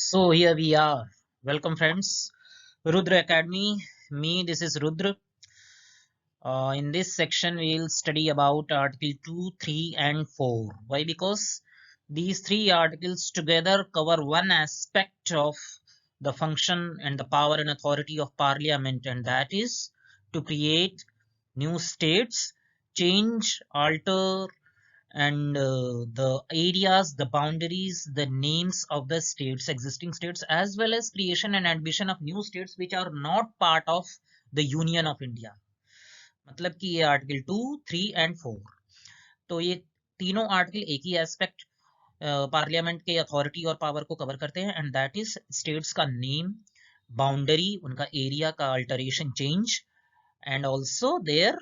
So here we are. Welcome, friends. Rudra Academy. This is Rudra. In this section, we'll study about Article 2, 3, and 4. Why? Because these three articles together cover one aspect of the function and the power and authority of Parliament, and that is to create new states, change, alter, and the areas, the boundaries, the names of the states, existing states, as well as creation and admission of new states which are not part of the Union of India. मतलब कि ये article 2, 3 and 4, तो ये तीनों article एक ही aspect parliament के authority और पावर को कवर करते हैं, एंड दैट इज स्टेट्स का नेम, बाउंड्री, उनका एरिया का alteration, change, and also there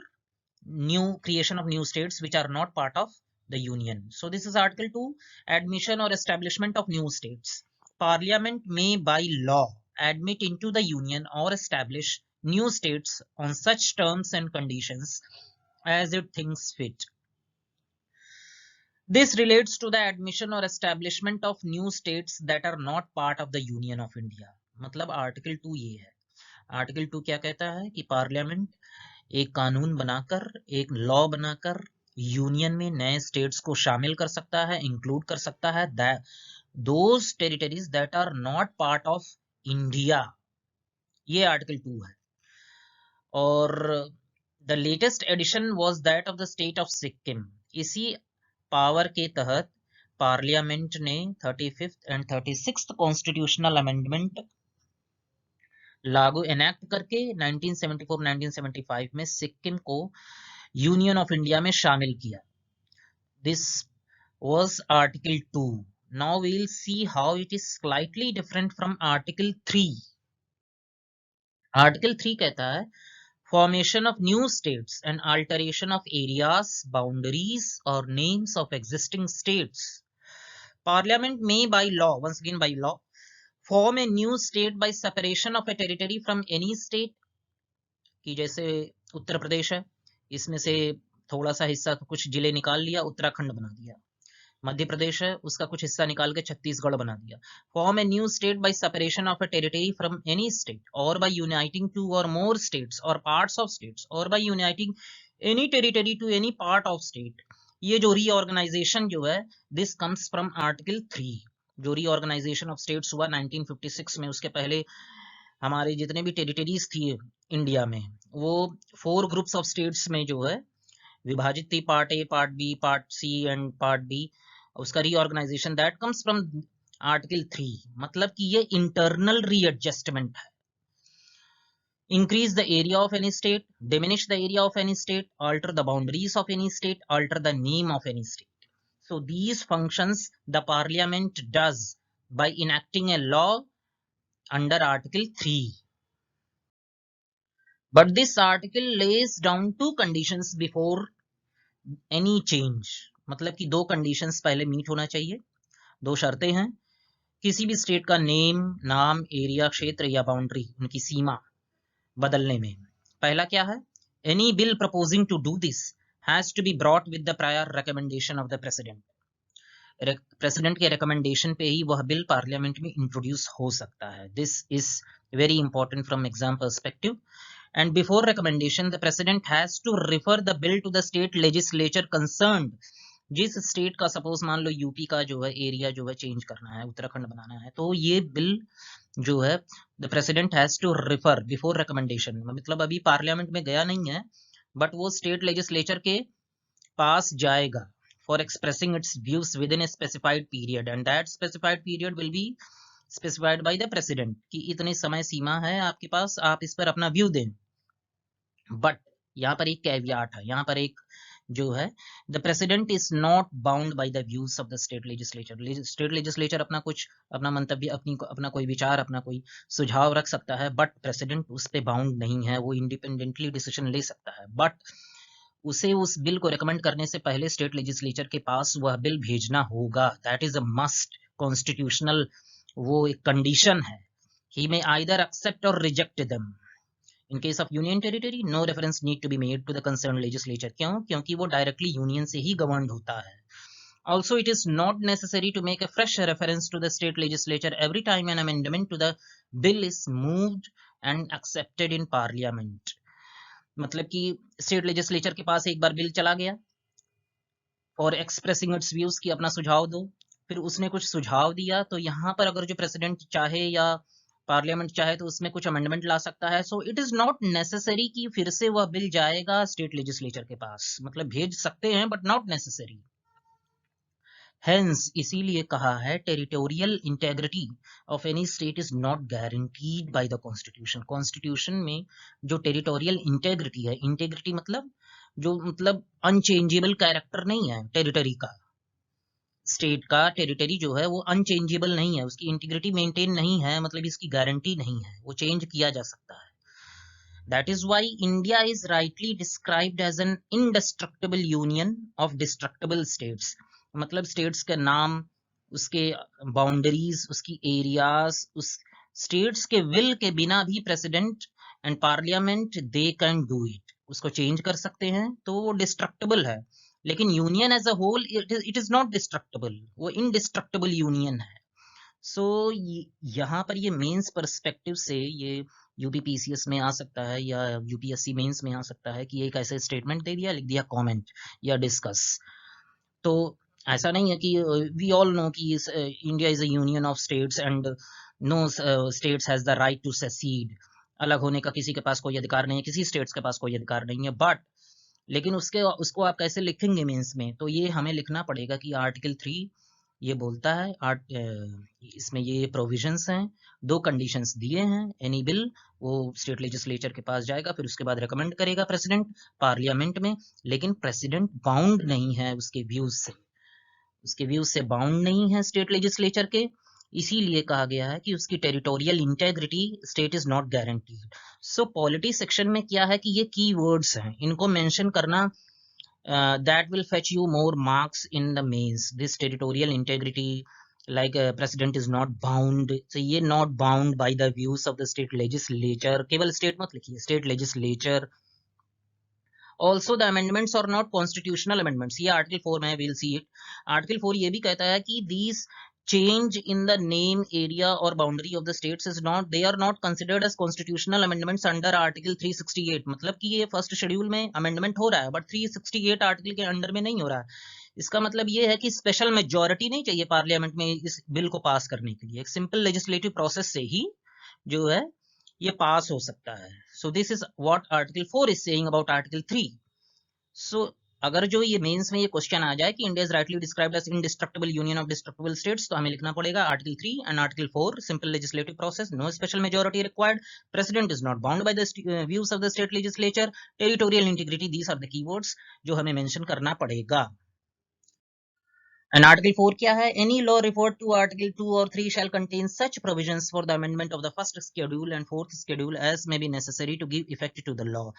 new creation of new states which are not part of the union. So this is article 2, admission or establishment of new states. Parliament may by law admit into the union or establish new states on such terms and conditions as it thinks fit. This relates to the admission or establishment of new states that are not part of the union of India. मतलब article 2 ये है. Article 2 क्या कहता है कि parliament एक कानून बनाकर, एक लॉ बनाकर यूनियन में नए स्टेट्स को शामिल कर सकता है, इंक्लूड कर सकता है, those territories that are not part of India. ये आर्टिकल 2 है. और the latest edition was that of the state of Sikkim. इसी पावर के तहत पार्लियामेंट ने 35th and 36th constitutional amendment लागू एनेक्ट करके 1974-1975 में सिक्किम को यूनियन ऑफ इंडिया में शामिल किया. This was article 2. Now we will see how it is slightly different from article 3. Article 3 कहता है formation of new states and alteration of areas, boundaries और names of existing states. Parliament में by law, once again by law, form a new state by separation of a territory from any state. कि जैसे उत्तर प्रदेश है, इसमें से थोड़ा सा हिस्सा, कुछ जिले निकाल लिया, उत्तराखंड बना दिया. मध्य प्रदेश है, उसका कुछ हिस्सा निकाल के छत्तीसगढ़ बना दिया. Form a new state by separation of a territory from any state or by uniting two or more states or parts of states or by uniting any territory to any part of state. ये जो reorganisation जो है, this comes from article 3. जो reorganisation of states हुआ 1956 में, उसके पहले हमारे जितने भी टेरिटरीज थी इंडिया में, वो 4 ग्रुप्स ऑफ स्टेट्स में जो है विभाजित थी, part A, part B, part C and part D. उसका reorganisation that comes from article 3. मतलब कि ये इंटरनल रीएडजस्टमेंट है. increase the area of any state, diminish the area of any state, alter the boundaries of any state, alter the name of any state. So these functions the parliament does by enacting a law under article 3. But this article lays down 2 conditions before any change. मतलब कि 2 conditions पहले meet होना चाहिए, 2 शर्तें हैं किसी भी state का नेम, नाम, एरिया, क्षेत्र या बाउंड्री, उनकी सीमा बदलने में. पहला क्या है? Any bill proposing to do this has to be brought with the prior recommendation of the president. President के रिकमेंडेशन पे ही वह बिल पार्लियामेंट में इंट्रोड्यूस हो सकता है. This is very important from exam perspective. And before recommendation the president has to refer the bill to the state legislature concerned. जिस state का, suppose मान लो यूपी का जो है एरिया जो है चेंज करना है, उत्तराखंड बनाना है, तो ये बिल जो है the president has to refer before recommendation. मतलब अभी पार्लियामेंट में गया नहीं है, बट वो स्टेट लेजिस्लेचर के पास जाएगा for expressing its views within a specified period, and that specified period will be specified by the president कि इतने समय सीमा है आपके पास, आप इस पर अपना व्यू दें. बट यहाँ पर एक कैवियाट है, यहाँ पर एक जो है, the president is not bound by the views of the state legislature. State legislature अपना मंतव्य, अपना कोई विचार, अपना कोई सुझाव रख सकता है, बट प्रेसिडेंट उस पर बाउंड नहीं है, वो इंडिपेंडेंटली डिसीजन ले सकता है. बट उसे उस बिल को रिकमेंड करने से पहले स्टेट लेजिस्लेचर के पास वह बिल भेजना होगा. That is a must constitutional, वो एक कंडीशन है. He may either accept or reject them. In case of union territory no reference need to be made to the concern legislature. क्यों? क्योंकि वो डायरेक्टली यूनियन से ही govern होता है. Also, it is not necessary to make a fresh reference to the state legislature every time an amendment to the bill is moved and accepted in parliament. मतलब कि state legislature के पास एक बार bill चला गया और expressing it's views की अपना सुझाव दो, फिर उसने कुछ सुझाव दिया, तो यहाँ पर अगर जो प्रेसिडेंट चाहे या पार्लियामेंट चाहे तो उसमें कुछ अमेंडमेंट ला सकता है. So it is not necessary कि फिर से वह बिल जाएगा स्टेट लेजिस्लेचर के पास, मतलब भेज सकते हैं बट नॉट नेसेसरी. Hence, इसीलिए कहा है territorial integrity of any state is not guaranteed by the constitution. Constitution में जो टेरिटोरियल इंटेग्रिटी है, इंटेग्रिटी मतलब अनचेंजेबल कैरेक्टर नहीं है टेरिटरी का. स्टेट का टेरिटरी जो है वो अनचेंजेबल नहीं है, उसकी इंटीग्रिटी मेंटेन नहीं है, मतलब इसकी गारंटी नहीं है, वो चेंज किया जा सकता है. That is why India is rightly described as an indestructible union of destructible states. मतलब स्टेट्स के नाम, उसके बाउंड्रीज, उसकी एरियाज, उस स्टेट्स के विल के बिना भी president and parliament they can do it, उसको चेंज कर सकते हैं, तो वो डिस्ट्रक्टिबल है. लेकिन union as a whole it is not destructible, वो इनडिस्ट्रक्टिबल यूनियन है. सो यहाँ पर ये मेंस पर्सपेक्टिव से ये यूपीपीसीएस में आ सकता है या यूपीएससी मेंस में आ सकता है कि एक ऐसे स्टेटमेंट दे दिया, लिख दिया कमेंट या डिस्कस. तो ऐसा नहीं है कि वी ऑल नो कि India is a union of states and no states has the right to secede. अलग होने का किसी के पास कोई अधिकार नहीं है, किसी स्टेट्स के पास कोई अधिकार नहीं है. बट लेकिन उसको आप कैसे लिखेंगे मीन्स में, तो ये हमें लिखना पड़ेगा कि आर्टिकल 3 ये बोलता है, इसमें ये प्रोविजंस हैं, 2 कंडीशंस दिए हैं. एनी बिल वो स्टेट लेजिस्लेचर के पास जाएगा, फिर उसके बाद रिकमेंड करेगा प्रेसिडेंट पार्लियामेंट में, लेकिन प्रेसिडेंट बाउंड नहीं है उसके व्यूज से बाउंड नहीं है स्टेट लेजिस्लेचर के. इसीलिए कहा गया है कि उसकी territorial integrity state is not guaranteed. So polity section में क्या है कि ये की वर्ड्स हैं, इनको मेंशन करना that will fetch you more marks in the mains. This territorial integrity, like president is not bound, so ये not bound by the views of the state legislature, केवल state मत लिखिए, state legislature. Also the amendments are not constitutional amendments. ये article 4 में we'll see it. article 4 ये भी कहता है कि these change in the name, area or boundary of the states is not, they are not considered as constitutional amendments under article 368. मतलब कि ये फर्स्ट शेड्यूल में अमेंडमेंट हो रहा है बट 368 आर्टिकल के अंडर में नहीं हो रहा है. इसका मतलब ये है कि स्पेशल मेजॉरिटी नहीं चाहिए पार्लियामेंट में इस बिल को पास करने के लिए, एक सिंपल लेजिस्लेटिव प्रोसेस से ही जो है ये पास हो सकता है. So this is what article 4 is saying about article 3. सो अगर जो ये मेंस में ये क्वेश्चन आ जाए कि India is rightly described as indestructible union of destructible states, तो हमें लिखना पड़ेगा article 3 and article 4, simple legislative process, no special majority required, president is not bound by the views of the state legislature, territorial integrity, these are the keywords जो हमें mention करना पड़ेगा. And Article 4 क्या है? Any law referred to Article 2 or 3 shall contain such provisions for the amendment of the first schedule and fourth schedule as may be necessary to give effect to the law.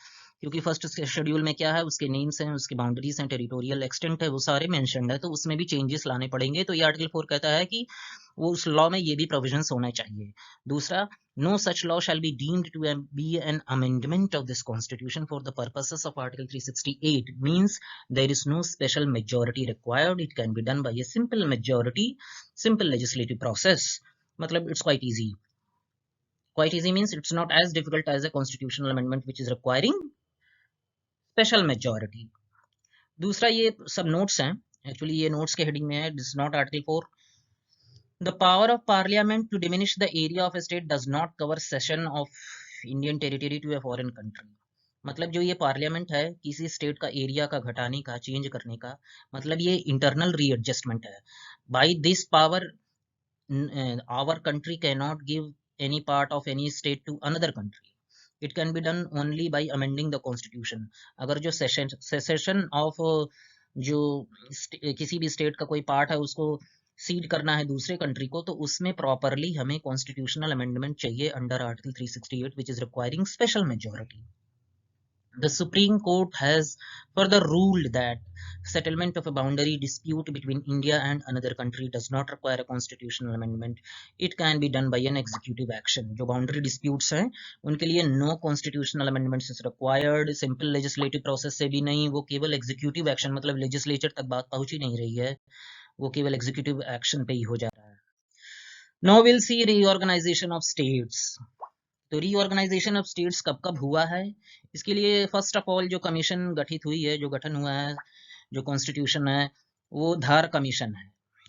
क्योंकि first schedule में क्या है, उसके names हैं, उसके boundaries हैं, territorial extent है, वो सारे मेंशन्ड है, तो उसमें भी चेंजेस लाने पड़ेंगे. तो ये आर्टिकल 4 कहता है कि वो उस लॉ में ये भी प्रोविजंस होना चाहिए. दूसरा, no such law shall be deemed to be an amendment of this constitution for the purposes of article 368. Means there is no special majority required, it can be done by a simple majority, simple legislative process. मतलब it's quite easy. Quite easy means it's not as difficult as a constitutional amendment which is requiring special majority. दूसरा, ये सब notes हैं, actually ये notes के heading में है, this is not article 4. The power of parliament to diminish the area of a state does not cover cession of Indian territory to a foreign country. मतलब जो ये पार्लियामेंट है किसी स्टेट का एरिया का घटाने का, चेंज करने का, मतलब ये इंटरनल रीएडजस्टमेंट है. By this power our country can not give any part of any state to another country. It can be done only by amending the constitution. अगर जो सेशन ऑफ जो किसी भी स्टेट का कोई पार्ट है उसको सीड करना है दूसरे कंट्री को, तो उसमें प्रॉपरली हमें कॉन्स्टिट्यूशनल अमेंडमेंट चाहिए under article 368 which is requiring special majority. The Supreme Court has further ruled that settlement of a boundary dispute between India and another country does not require a constitutional amendment. It can be done by an executive action. जो boundary disputes हैं उनके लिए no constitutional amendments is required. Simple legislative process से भी नहीं, वो केवल executive action मतलब legislature तक बात पहुंच ही नहीं रही है, वो केवल executive action पे ही हो जा रहा है. Now we'll see reorganization of states. तो रीऑर्गेनाइजेशन ऑफ स्टेट्स कब कब हुआ है, इसके लिए फर्स्ट ऑफ ऑल जो कमीशन गठित हुई है, जो गठन हुआ है, जो कॉन्स्टिट्यूशन है, वो धार कमीशन है,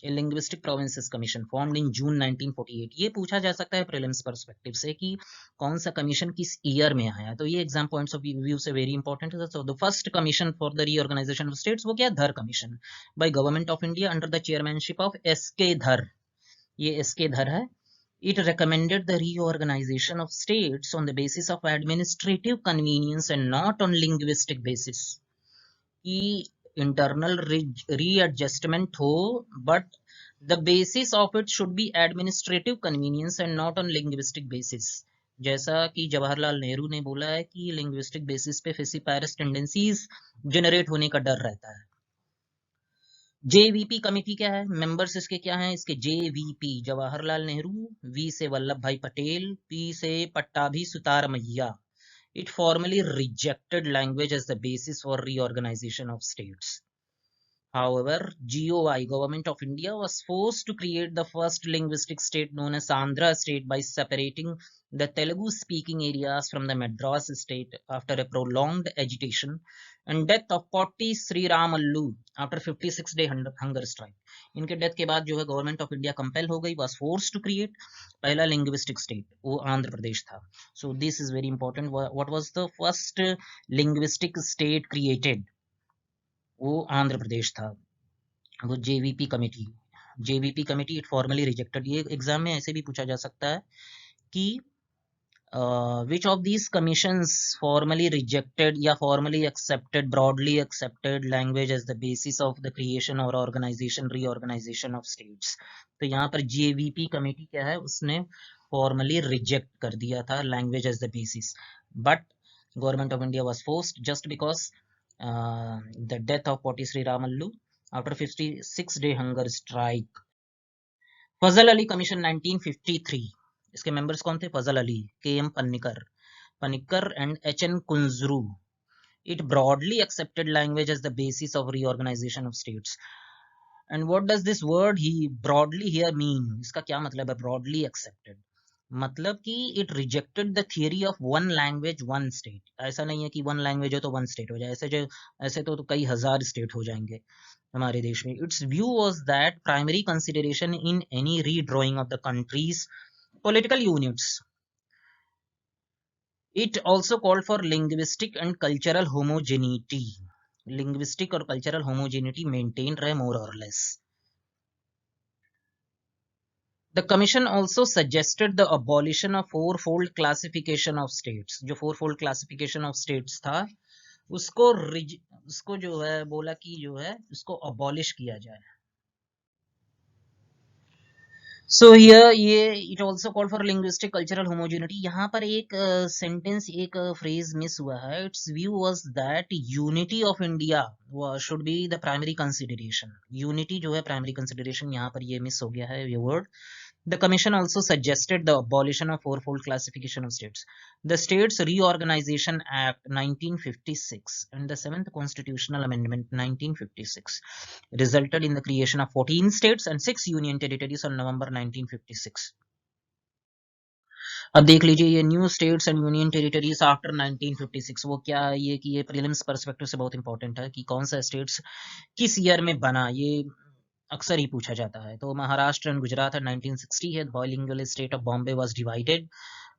a linguistic provinces commission formed in June 1948. ये पूछा जा सकता है प्रीलिम्स पर्सपेक्टिव से कि कौन सा कमीशन किस ईयर में आया, तो ये एग्जाम पॉइंट्स ऑफ व्यू से वेरी इंपॉर्टेंट है. So the first commission for the reorganisation of states वो क्या, Dhar commission by government of India under the chairmanship of S K. Dhar. ये एस.के. धर है. It recommended the reorganization of states on the basis of administrative convenience and not on linguistic basis. कि internal readjustment हो, but the basis of it should be administrative convenience and not on linguistic basis. जैसा कि जवाहरलाल नेहरू ने बोला है कि linguistic basis पे falciparum tendencies generate होने का डर रहता है. जेवीपी कमेटी क्या है, मेंबर्स इसके क्या हैं, इसके जेवीपी जवाहरलाल नेहरू, वी से वल्लभ भाई पटेल, पी से पट्टाभी सुतार मैया. It formally rejected language as the basis for reorganization of states. However, GOI, Government of India, was forced to create the first linguistic state known as Andhra state by separating the Telugu-speaking areas from the Madras state after a prolonged agitation and death of Potti Sriramallu after 56-day hunger strike. इनके death के बाद जो है government of India compel हो गई, was forced to create पहला linguistic state, वो आंध्र प्रदेश था. So this is very important. What was the first linguistic state created? वो आंध्र प्रदेश था. वो JVP committee it formally rejected. ये एग्जाम में ऐसे भी पूछा जा सकता है कि which of these commissions formally rejected या formally accepted, broadly accepted language as the basis of the creation or reorganization of states. तो यहाँ पर जेवीपी कमेटी क्या है, उसने formally reject कर दिया था language as the basis, but government of India was forced just because the death of Potti Sriramallu after 56-day hunger strike. Fazal Ali commission 1953. इसके मेंबर्स कौन थे, Fazal Ali, K M. Panikkar and H N. Kunzru. It broadly accepted language as the basis of reorganization of states. And what does this word he broadly here mean? इसका क्या मतलब है broadly accepted? मतलब कि it rejected the theory of one language one state. ऐसा नहीं है कि वन लैंग्वेज हो तो वन स्टेट हो जाए, ऐसे तो कई हजार स्टेट हो जाएंगे हमारे देश में. It's view was that primary consideration in any redrawing of the countries political units. It also called for linguistic and cultural homogeneity. Linguistic और कल्चरल होमोजेनिटी मेंटेन रहे मोर और less. The commission also suggested the abolition of fourfold classification of states. जो fourfold classification of states था, उसको जो है बोला कि जो है उसको abolish किया जाए. So here ये it also called for linguistic cultural homogeneity. यहाँ पर एक sentence, एक phrase miss हुआ है. Its view was that unity of India should be the primary consideration. Unity जो है primary consideration, यहाँ पर ये miss हो गया है ये word. The commission also suggested the abolition of fourfold classification of states. The States Reorganization Act 1956 and the 7th Constitutional Amendment 1956 resulted in the creation of 14 states and 6 union territories on November 1956. अब देख लीजिए ये new states and union territories after 1956 वो क्या है, ये कि ये प्रीलिम्स पर्सपेक्टिव से बहुत इंपॉर्टेंट है कि कौन सा स्टेट्स किस ईयर में बना, ये अक्सर ही पूछा जाता है. तो महाराष्ट्र एंड गुजरात है 1960 है. Bilingual state of Bombay was divided.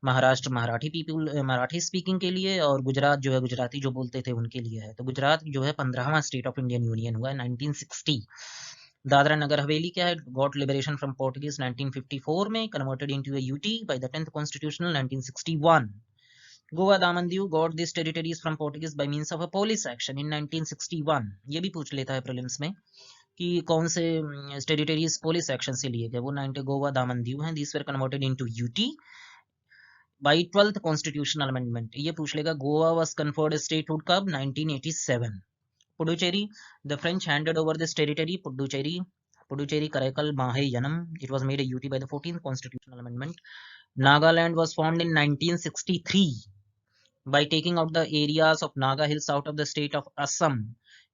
Maharashtra Marathi speaking के लिए और गुजरात जो है गुजराती जो बोलते थे उनके लिए है. तो गुजरात जो है 15वां स्टेट ऑफ इंडियन यूनियन हुआ है 1960. दादरा नगर हवेली क्या है, गॉट लिबरेशन फ्रॉम पोर्टुगीज 1954 में, converted into a UT by the 10th constitutional 1961. Goa Daman Diu got this territories from Portuguese by means of a police action in 1961. ये भी पूछ लेता है प्रीलिम्स में कि कौन से टेरिटरीज पुलिस एक्शन से लिए गए, वो 90 गोवा दामन दीव हैं. These were converted into UT by 12th constitutional amendment. ये पूछ लेगा गोवा वाज कन्फर्ड स्टेटहुड कब? 1987। Puducherry, the French handed over this territory. Puducherry Karaikal Mahe Yanam, it was made a UT by the 14th constitutional amendment. Nagaland was formed in 1963 by taking out the areas of Naga Hills out of the state of Assam.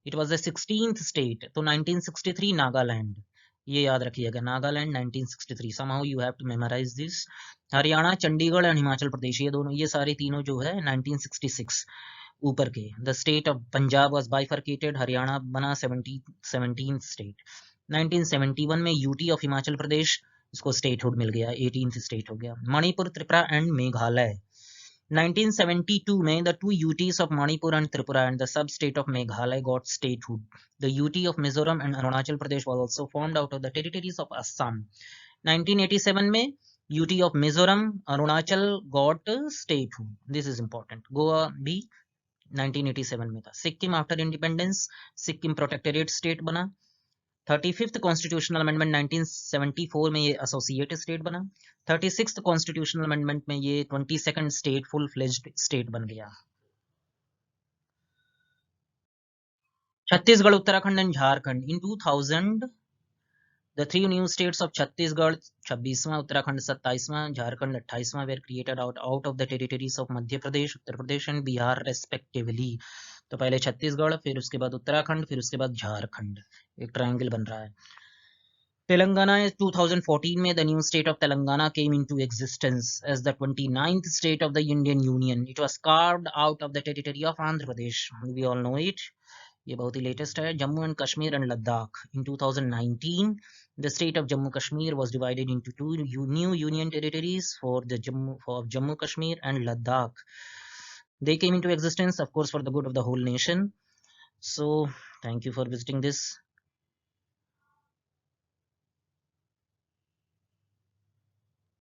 It was the 16th state, तो 1963 नागालैंड, ये याद रखिएगा, Nagaland 1963। somehow you have to memorize this. Haryana, Chandigarh और हिमाचल प्रदेश, ये दोनों, ये सारे तीनों जो है 1966 ऊपर के। The state of Punjab was bifurcated, Haryana बना 17th स्टेट। 1971 में यूटी ऑफ हिमाचल प्रदेश, इसको स्टेटहुड मिल गया, 18th स्टेट हो गया। मणिपुर, त्रिपुरा एंड मेघालय, 1972 में the two UTs of Manipur and Tripura and the sub-state of Meghalaya got statehood. The UT of Mizoram and Arunachal Pradesh was also formed out of the territories of Assam. 1987 में UT of Mizoram, Arunachal got statehood. This is important. Goa भी 1987 में था। Sikkim after independence, Sikkim protectorate state बना। 35th constitutional amendment 1974 में ये associate state बना। 36th constitutional amendment में ये 22nd state full fledged state बन गया। Chhattisgarh, Uttarakhand and Jharkhand, in 2000 the three new states of Chhattisgarh 26वां, उत्तराखंड 27वां, झारखंड 28वां were created out of the territories of Madhya Pradesh, Uttar Pradesh and Bihar respectively. तो पहले छत्तीसगढ़, फिर उसके बाद उत्तराखंड, फिर उसके बाद झारखंड, एक ट्रायंगल बन रहा है। तेलंगाना, 2014 में the new state of Telangana came into existence as the 29th state of the Indian Union. It was carved out of the territory of Andhra Pradesh. We all know it. ये बहुत ही latest है। Jammu and Kashmir and Ladakh, in 2019 the state of Jammu Kashmir was divided into two new union territories for Jammu Kashmir and Ladakh. They came into existence, of course, for the good of the whole nation. So thank you for visiting this